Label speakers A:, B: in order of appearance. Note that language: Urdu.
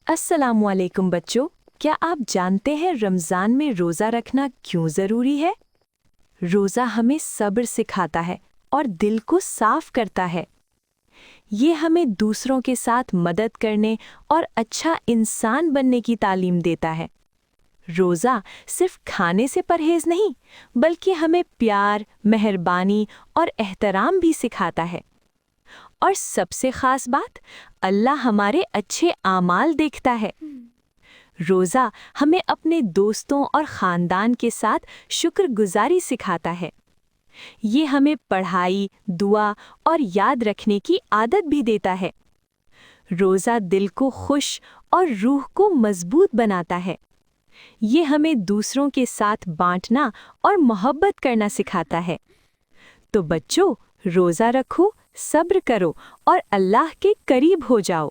A: السلام علیکم بچوں، کیا آپ جانتے ہیں رمضان میں روزہ رکھنا کیوں ضروری ہے؟ روزہ ہمیں صبر سکھاتا ہے اور دل کو صاف کرتا ہے۔ یہ ہمیں دوسروں کے ساتھ مدد کرنے اور اچھا انسان بننے کی تعلیم دیتا ہے۔ روزہ صرف کھانے سے پرہیز نہیں، بلکہ ہمیں پیار، مہربانی اور احترام بھی سکھاتا ہے۔ اور سب سے خاص بات، اللہ ہمارے اچھے اعمال دیکھتا ہے۔ روزہ ہمیں اپنے دوستوں اور خاندان کے ساتھ شکر گزاری سکھاتا ہے۔ یہ ہمیں پڑھائی، دعا اور یاد رکھنے کی عادت بھی دیتا ہے۔ روزہ دل کو خوش اور روح کو مضبوط بناتا ہے۔ یہ ہمیں دوسروں کے ساتھ بانٹنا اور محبت کرنا سکھاتا ہے۔ تو بچوں، روزہ رکھو، صبر کرو اور اللہ کے قریب ہو جاؤ۔